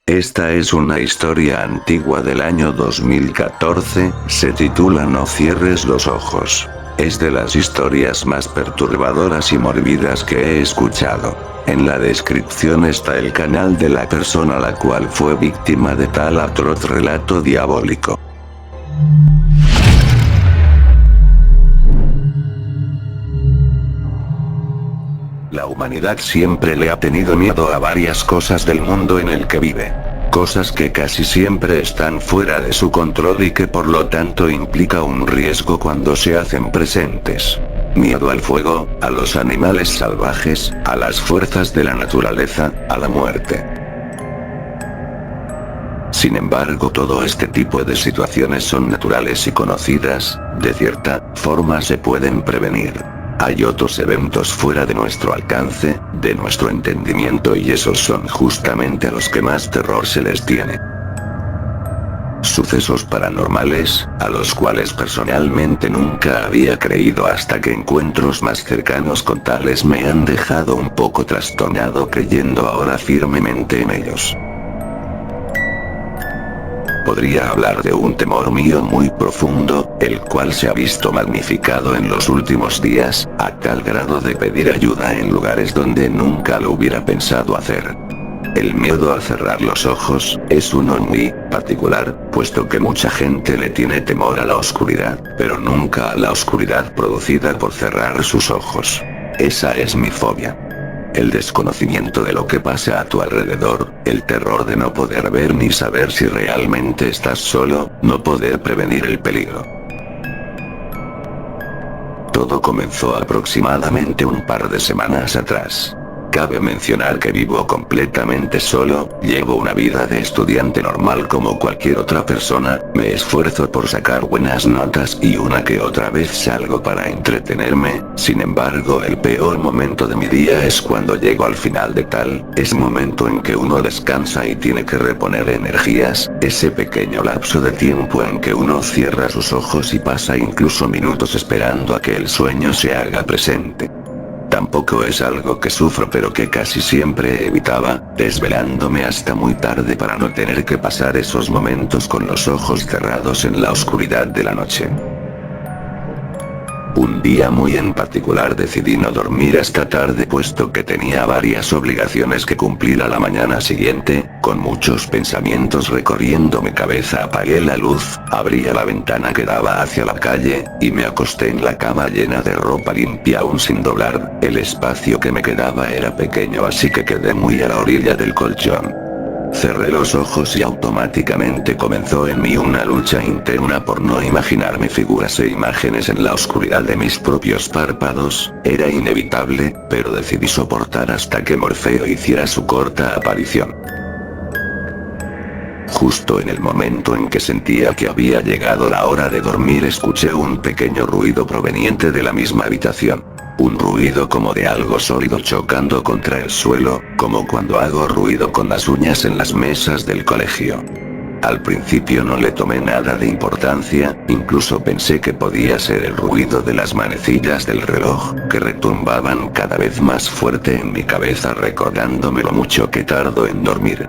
Esta es una historia antigua del año 2014, se titula No cierres los ojos. Es de las historias más perturbadoras y mórbidas que he escuchado. En la descripción está el canal de la persona la cual fue víctima de tal atroz relato diabólico. La humanidad siempre le ha tenido miedo a varias cosas del mundo en el que vive. Cosas que casi siempre están fuera de su control y que por lo tanto implica un riesgo cuando se hacen presentes. Miedo al fuego, a los animales salvajes, a las fuerzas de la naturaleza, a la muerte. Sin embargo, todo este tipo de situaciones son naturales y conocidas, de cierta forma se pueden prevenir. Hay otros eventos fuera de nuestro alcance, de nuestro entendimiento, y esos son justamente a los que más terror se les tiene. Sucesos paranormales, a los cuales personalmente nunca había creído hasta que encuentros más cercanos con tales me han dejado un poco trastornado, creyendo ahora firmemente en ellos. Podría hablar de un temor mío muy profundo, el cual se ha visto magnificado en los últimos días, a tal grado de pedir ayuda en lugares donde nunca lo hubiera pensado hacer. El miedo a cerrar los ojos, es uno muy particular, puesto que mucha gente le tiene temor a la oscuridad, pero nunca a la oscuridad producida por cerrar sus ojos. Esa es mi fobia. El desconocimiento de lo que pasa a tu alrededor, el terror de no poder ver ni saber si realmente estás solo, no poder prevenir el peligro. Todo comenzó aproximadamente un par de semanas atrás. Cabe mencionar que vivo completamente solo, llevo una vida de estudiante normal como cualquier otra persona, me esfuerzo por sacar buenas notas y una que otra vez salgo para entretenerme. Sin embargo, el peor momento de mi día es cuando llego al final de tal, es momento en que uno descansa y tiene que reponer energías, ese pequeño lapso de tiempo en que uno cierra sus ojos y pasa incluso minutos esperando a que el sueño se haga presente. Tampoco es algo que sufro, pero que casi siempre evitaba, desvelándome hasta muy tarde para no tener que pasar esos momentos con los ojos cerrados en la oscuridad de la noche. Un día muy en particular decidí no dormir hasta tarde, puesto que tenía varias obligaciones que cumplir a la mañana siguiente. Con muchos pensamientos recorriendo mi cabeza apagué la luz, abrí la ventana que daba hacia la calle, y me acosté en la cama llena de ropa limpia aún sin doblar. El espacio que me quedaba era pequeño, así que quedé muy a la orilla del colchón. Cerré los ojos y automáticamente comenzó en mí una lucha interna por no imaginarme figuras e imágenes en la oscuridad de mis propios párpados. Era inevitable, pero decidí soportar hasta que Morfeo hiciera su corta aparición. Justo en el momento en que sentía que había llegado la hora de dormir, escuché un pequeño ruido proveniente de la misma habitación. Un ruido como de algo sólido chocando contra el suelo, como cuando hago ruido con las uñas en las mesas del colegio. Al principio no le tomé nada de importancia, incluso pensé que podía ser el ruido de las manecillas del reloj, que retumbaban cada vez más fuerte en mi cabeza, recordándome lo mucho que tardo en dormir.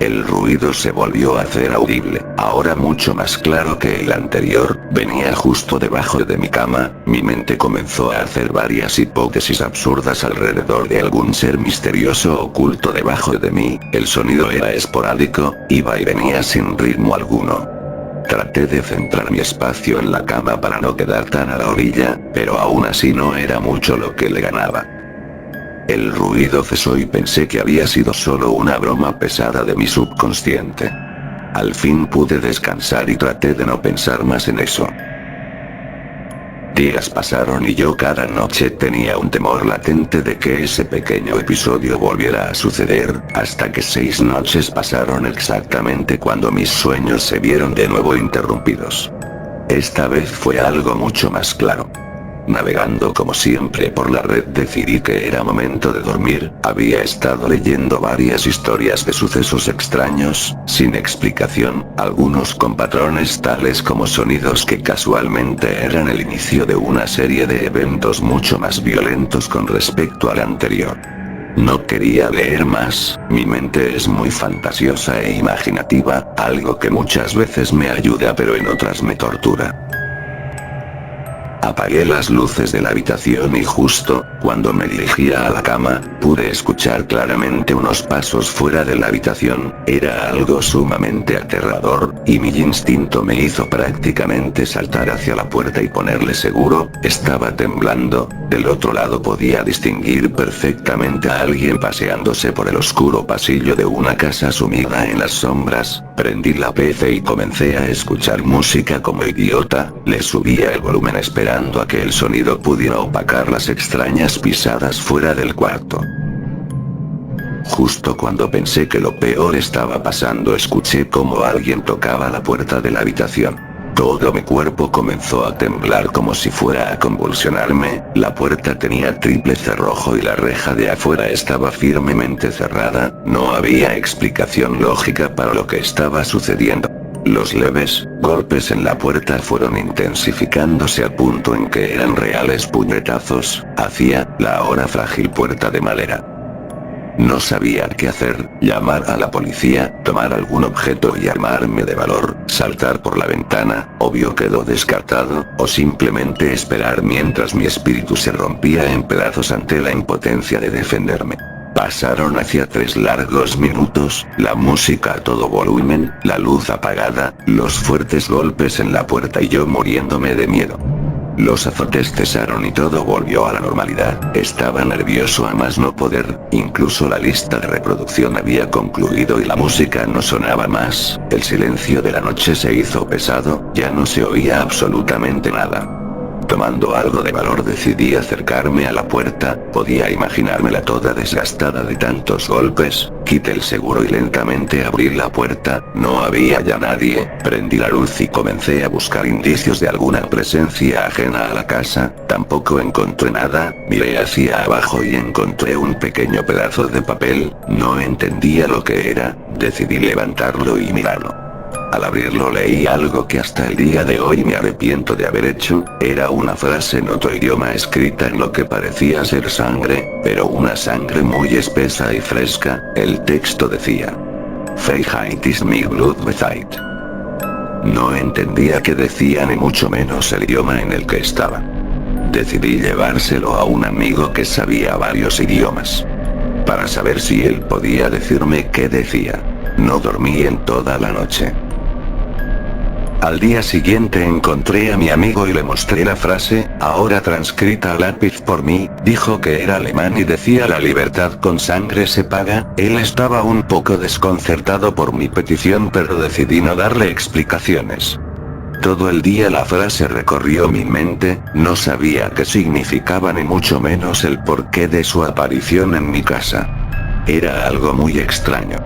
El ruido se volvió a hacer audible, ahora mucho más claro que el anterior, venía justo debajo de mi cama. Mi mente comenzó a hacer varias hipótesis absurdas alrededor de algún ser misterioso oculto debajo de mí. El sonido era esporádico, iba y venía sin ritmo alguno. Traté de centrar mi espacio en la cama para no quedar tan a la orilla, pero aún así no era mucho lo que le ganaba. El ruido cesó y pensé que había sido solo una broma pesada de mi subconsciente. Al fin pude descansar y traté de no pensar más en eso. Días pasaron y yo cada noche tenía un temor latente de que ese pequeño episodio volviera a suceder, hasta que 6 noches pasaron exactamente cuando mis sueños se vieron de nuevo interrumpidos. Esta vez fue algo mucho más claro. Navegando como siempre por la red decidí que era momento de dormir. Había estado leyendo varias historias de sucesos extraños, sin explicación, algunos con patrones tales como sonidos que casualmente eran el inicio de una serie de eventos mucho más violentos con respecto al anterior. No quería leer más, mi mente es muy fantasiosa e imaginativa, algo que muchas veces me ayuda pero en otras me tortura. Apagué las luces de la habitación y justo, cuando me dirigía a la cama, pude escuchar claramente unos pasos fuera de la habitación, era algo sumamente aterrador, y mi instinto me hizo prácticamente saltar hacia la puerta y ponerle seguro, estaba temblando, del otro lado podía distinguir perfectamente a alguien paseándose por el oscuro pasillo de una casa sumida en las sombras, prendí la PC y comencé a escuchar música como idiota, le subía el volumen esperando a que el sonido pudiera opacar las extrañas pisadas fuera del cuarto. Justo cuando pensé que lo peor estaba pasando escuché como alguien tocaba la puerta de la habitación. Todo mi cuerpo comenzó a temblar como si fuera a convulsionarme, la puerta tenía triple cerrojo y la reja de afuera estaba firmemente cerrada, no había explicación lógica para lo que estaba sucediendo. Los leves golpes en la puerta fueron intensificándose al punto en que eran reales puñetazos hacia la ahora frágil puerta de madera. No sabía qué hacer, llamar a la policía, tomar algún objeto y armarme de valor, saltar por la ventana, obvio quedó descartado, o simplemente esperar mientras mi espíritu se rompía en pedazos ante la impotencia de defenderme. Pasaron hacia 3 largos minutos, la música a todo volumen, la luz apagada, los fuertes golpes en la puerta y yo muriéndome de miedo. Los azotes cesaron y todo volvió a la normalidad, estaba nervioso a más no poder, incluso la lista de reproducción había concluido y la música no sonaba más, el silencio de la noche se hizo pesado, ya no se oía absolutamente nada. Tomando algo de valor decidí acercarme a la puerta, podía imaginármela toda desgastada de tantos golpes, quité el seguro y lentamente abrí la puerta, no había ya nadie, prendí la luz y comencé a buscar indicios de alguna presencia ajena a la casa, tampoco encontré nada, miré hacia abajo y encontré un pequeño pedazo de papel, no entendía lo que era, decidí levantarlo y mirarlo. Al abrirlo leí algo que hasta el día de hoy me arrepiento de haber hecho, era una frase en otro idioma escrita en lo que parecía ser sangre, pero una sangre muy espesa y fresca, el texto decía: "Freiheit is my blood beside". No entendía qué decía ni mucho menos el idioma en el que estaba. Decidí llevárselo a un amigo que sabía varios idiomas, para saber si él podía decirme qué decía. No dormí en toda la noche. Al día siguiente encontré a mi amigo y le mostré la frase, ahora transcrita a lápiz por mí, dijo que era alemán y decía "la libertad con sangre se paga". Él estaba un poco desconcertado por mi petición pero decidí no darle explicaciones. Todo el día la frase recorrió mi mente, no sabía qué significaba ni mucho menos el porqué de su aparición en mi casa. Era algo muy extraño.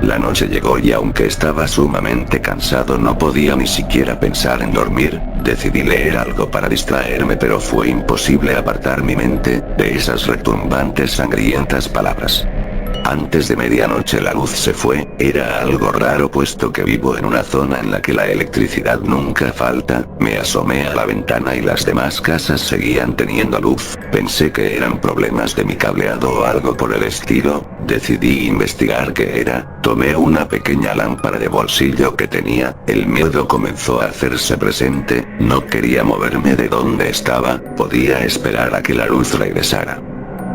La noche llegó y aunque estaba sumamente cansado no podía ni siquiera pensar en dormir, decidí leer algo para distraerme pero fue imposible apartar mi mente de esas retumbantes sangrientas palabras. Antes de medianoche la luz se fue, era algo raro puesto que vivo en una zona en la que la electricidad nunca falta, me asomé a la ventana y las demás casas seguían teniendo luz, pensé que eran problemas de mi cableado o algo por el estilo, decidí investigar qué era, tomé una pequeña lámpara de bolsillo que tenía, el miedo comenzó a hacerse presente, no quería moverme de donde estaba, podía esperar a que la luz regresara.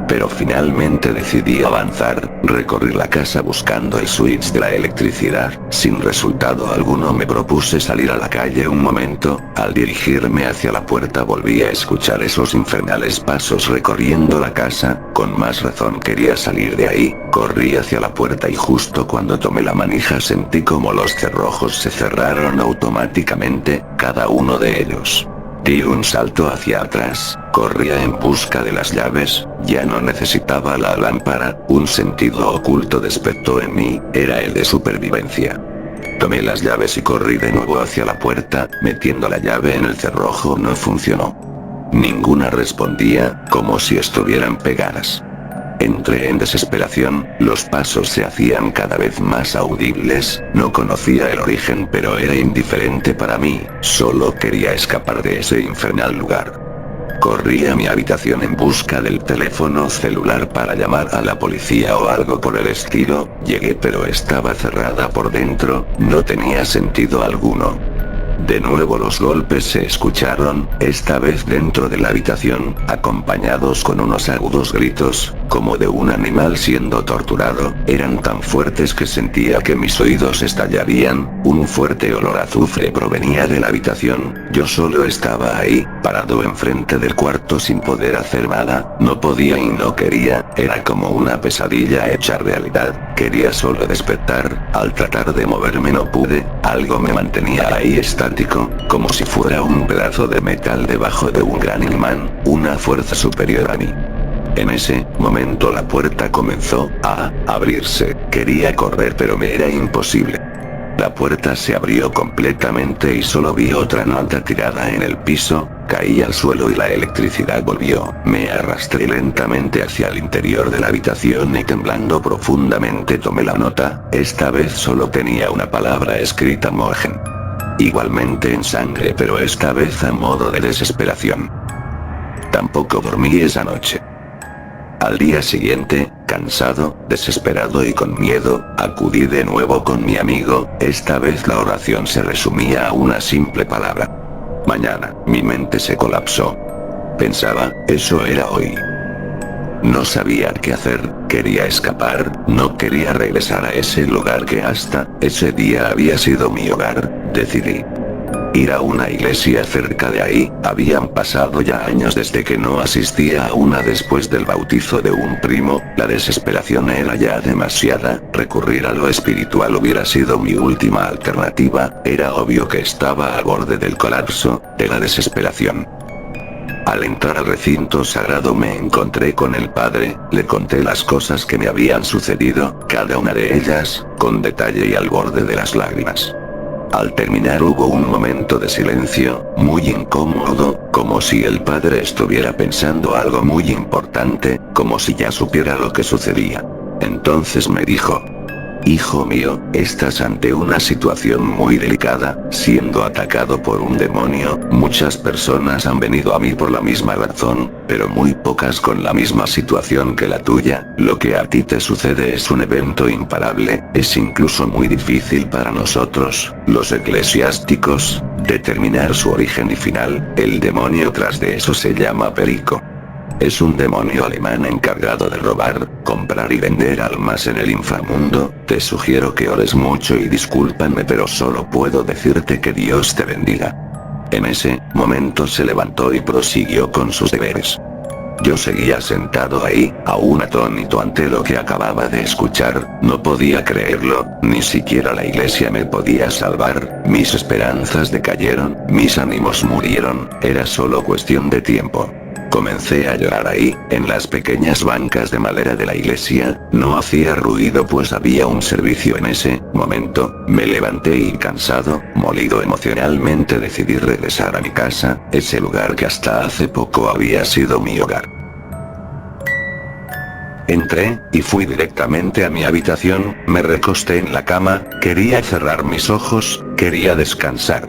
Pero finalmente decidí avanzar, recorrí la casa buscando el switch de la electricidad, sin resultado alguno me propuse salir a la calle un momento, al dirigirme hacia la puerta volví a escuchar esos infernales pasos recorriendo la casa, con más razón quería salir de ahí, corrí hacia la puerta y justo cuando tomé la manija sentí como los cerrojos se cerraron automáticamente, cada uno de ellos. Di un salto hacia atrás, corría en busca de las llaves, ya no necesitaba la lámpara, un sentido oculto despertó en mí, era el de supervivencia. Tomé las llaves y corrí de nuevo hacia la puerta, metiendo la llave en el cerrojo no funcionó. Ninguna respondía, como si estuvieran pegadas. Entré en desesperación, los pasos se hacían cada vez más audibles, no conocía el origen pero era indiferente para mí, solo quería escapar de ese infernal lugar. Corrí a mi habitación en busca del teléfono celular para llamar a la policía o algo por el estilo. Llegué pero estaba cerrada por dentro, no tenía sentido alguno. De nuevo los golpes se escucharon, esta vez dentro de la habitación, acompañados con unos agudos gritos, como de un animal siendo torturado, eran tan fuertes que sentía que mis oídos estallarían, un fuerte olor a azufre provenía de la habitación, yo solo estaba ahí, parado enfrente del cuarto sin poder hacer nada, no podía y no quería, era como una pesadilla hecha realidad, quería solo despertar, al tratar de moverme no pude, algo me mantenía ahí estático, como si fuera un pedazo de metal debajo de un gran imán, una fuerza superior a mí. En ese momento la puerta comenzó a abrirse, quería correr pero me era imposible. La puerta se abrió completamente y solo vi otra nota tirada en el piso, caí al suelo y la electricidad volvió. Me arrastré lentamente hacia el interior de la habitación y temblando profundamente tomé la nota, esta vez solo tenía una palabra escrita Mogen. Igualmente en sangre pero esta vez a modo de desesperación. Tampoco dormí esa noche. Al día siguiente, cansado, desesperado y con miedo, acudí de nuevo con mi amigo, esta vez la oración se resumía a una simple palabra. Mañana, mi mente se colapsó. Pensaba, eso era hoy. No sabía qué hacer, quería escapar, no quería regresar a ese lugar que hasta ese día había sido mi hogar, decidí ir a una iglesia cerca de ahí, habían pasado ya años desde que no asistía a una después del bautizo de un primo, la desesperación era ya demasiada, recurrir a lo espiritual hubiera sido mi última alternativa, era obvio que estaba al borde del colapso, de la desesperación. Al entrar al recinto sagrado me encontré con el padre, le conté las cosas que me habían sucedido, cada una de ellas, con detalle y al borde de las lágrimas. Al terminar hubo un momento de silencio, muy incómodo, como si el padre estuviera pensando algo muy importante, como si ya supiera lo que sucedía. Entonces me dijo: hijo mío, estás ante una situación muy delicada, siendo atacado por un demonio, muchas personas han venido a mí por la misma razón, pero muy pocas con la misma situación que la tuya, lo que a ti te sucede es un evento imparable, es incluso muy difícil para nosotros, los eclesiásticos, determinar su origen y final, el demonio tras de eso se llama Perico. Es un demonio alemán encargado de robar, comprar y vender almas en el inframundo, te sugiero que ores mucho y discúlpame pero solo puedo decirte que Dios te bendiga. En ese momento se levantó y prosiguió con sus deberes. Yo seguía sentado ahí, aún atónito ante lo que acababa de escuchar, no podía creerlo, ni siquiera la iglesia me podía salvar, mis esperanzas decayeron, mis ánimos murieron, era solo cuestión de tiempo. Comencé a llorar ahí, en las pequeñas bancas de madera de la iglesia, no hacía ruido pues había un servicio en ese momento, me levanté y cansado, molido emocionalmente decidí regresar a mi casa, ese lugar que hasta hace poco había sido mi hogar. Entré, y fui directamente a mi habitación, me recosté en la cama, quería cerrar mis ojos, quería descansar.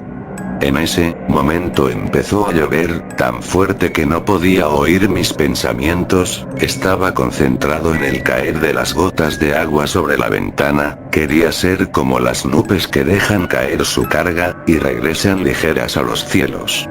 En ese momento empezó a llover, tan fuerte que no podía oír mis pensamientos, estaba concentrado en el caer de las gotas de agua sobre la ventana, quería ser como las nubes que dejan caer su carga, y regresan ligeras a los cielos.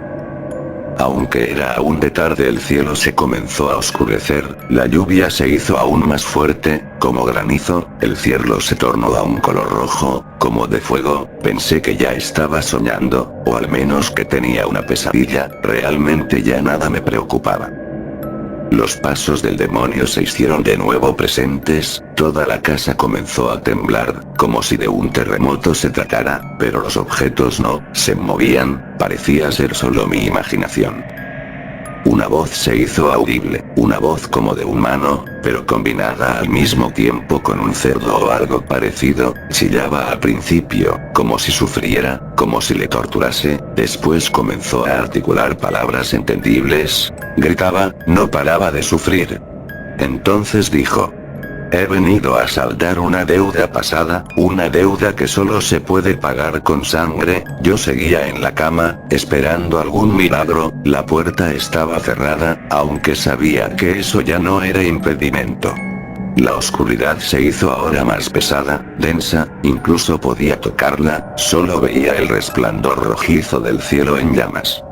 Aunque era aún de tarde el cielo se comenzó a oscurecer, la lluvia se hizo aún más fuerte, como granizo, el cielo se tornó a un color rojo, como de fuego, pensé que ya estaba soñando, o al menos que tenía una pesadilla, realmente ya nada me preocupaba. Los pasos del demonio se hicieron de nuevo presentes, toda la casa comenzó a temblar, como si de un terremoto se tratara, pero los objetos no se movían, parecía ser solo mi imaginación. Una voz se hizo audible, una voz como de humano, pero combinada al mismo tiempo con un cerdo o algo parecido, chillaba al principio, como si sufriera, como si le torturase, después comenzó a articular palabras entendibles, gritaba, no paraba de sufrir. Entonces dijo: He venido a saldar una deuda pasada, una deuda que solo se puede pagar con sangre. Yo seguía en la cama, esperando algún milagro. La puerta estaba cerrada, aunque sabía que eso ya no era impedimento. La oscuridad se hizo ahora más pesada, densa, incluso podía tocarla, solo veía el resplandor rojizo del cielo en llamas.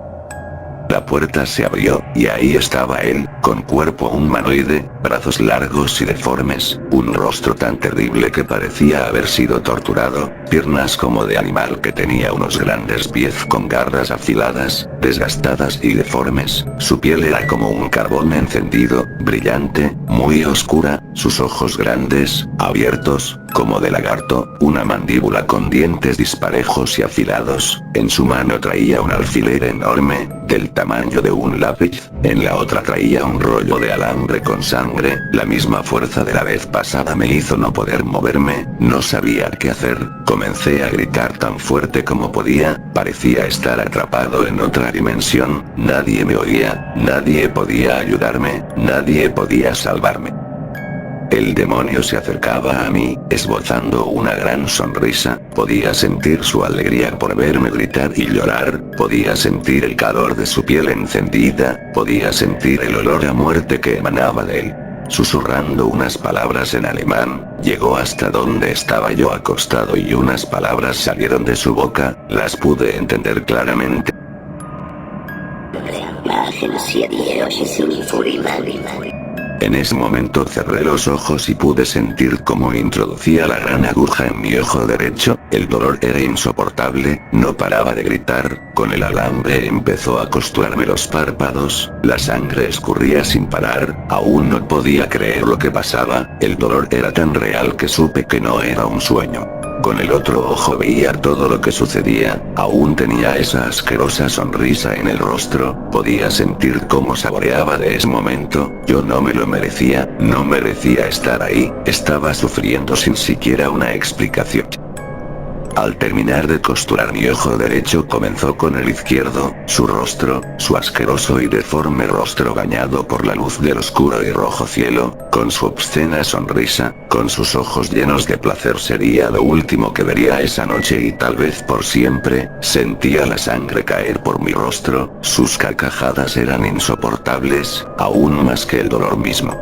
La puerta se abrió, y ahí estaba él, con cuerpo humanoide, brazos largos y deformes, un rostro tan terrible que parecía haber sido torturado, piernas como de animal que tenía unos grandes pies con garras afiladas, desgastadas y deformes, su piel era como un carbón encendido, brillante, muy oscura, sus ojos grandes, abiertos, como de lagarto, una mandíbula con dientes disparejos y afilados, en su mano traía un alfiler enorme, del tamaño de un lápiz, en la otra traía un rollo de alambre con sangre. La misma fuerza de la vez pasada me hizo no poder moverme, no sabía qué hacer, comencé a gritar tan fuerte como podía, parecía estar atrapado en otra dimensión, nadie me oía, nadie podía ayudarme, nadie podía salvarme. El demonio se acercaba a mí, esbozando una gran sonrisa, podía sentir su alegría por verme gritar y llorar, podía sentir el calor de su piel encendida, podía sentir el olor a muerte que emanaba de él. Susurrando unas palabras en alemán, llegó hasta donde estaba yo acostado y unas palabras salieron de su boca, las pude entender claramente. En ese momento cerré los ojos y pude sentir cómo introducía la gran aguja en mi ojo derecho, el dolor era insoportable, no paraba de gritar, con el alambre empezó a costurarme los párpados, la sangre escurría sin parar, aún no podía creer lo que pasaba, el dolor era tan real que supe que no era un sueño. Con el otro ojo veía todo lo que sucedía, aún tenía esa asquerosa sonrisa en el rostro, podía sentir cómo saboreaba de ese momento, yo no me lo merecía, no merecía estar ahí, estaba sufriendo sin siquiera una explicación. Al terminar de costurar mi ojo derecho comenzó con el izquierdo, su rostro, su asqueroso y deforme rostro bañado por la luz del oscuro y rojo cielo, con su obscena sonrisa, con sus ojos llenos de placer sería lo último que vería esa noche y tal vez por siempre, sentía la sangre caer por mi rostro, sus carcajadas eran insoportables, aún más que el dolor mismo.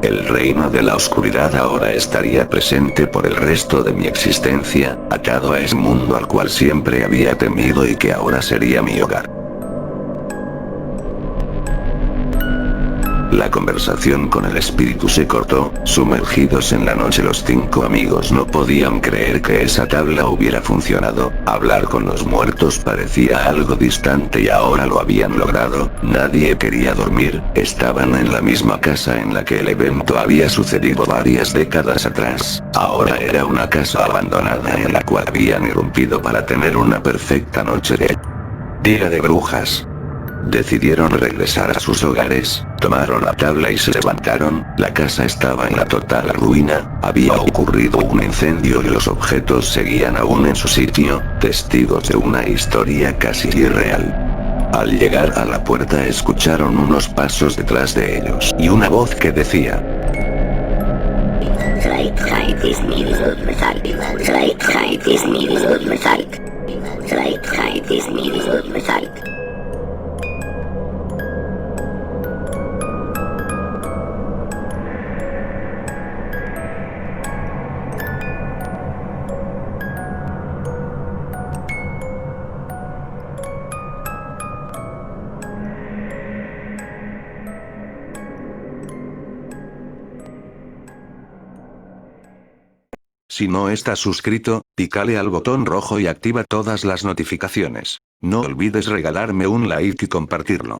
El reino de la oscuridad ahora estaría presente por el resto de mi existencia, atado a ese mundo al cual siempre había temido y que ahora sería mi hogar. La conversación con el espíritu se cortó, sumergidos en la noche los 5 amigos no podían creer que esa tabla hubiera funcionado, hablar con los muertos parecía algo distante y ahora lo habían logrado, nadie quería dormir, estaban en la misma casa en la que el evento había sucedido varias décadas atrás, ahora era una casa abandonada en la cual habían irrumpido para tener una perfecta noche de Día de Brujas. Decidieron regresar a sus hogares, tomaron la tabla y se levantaron, la casa estaba en la total ruina, había ocurrido un incendio y los objetos seguían aún en su sitio, testigos de una historia casi irreal. Al llegar a la puerta escucharon unos pasos detrás de ellos y una voz que decía: Si no estás suscrito, pícale al botón rojo y activa todas las notificaciones. No olvides regalarme un like y compartirlo.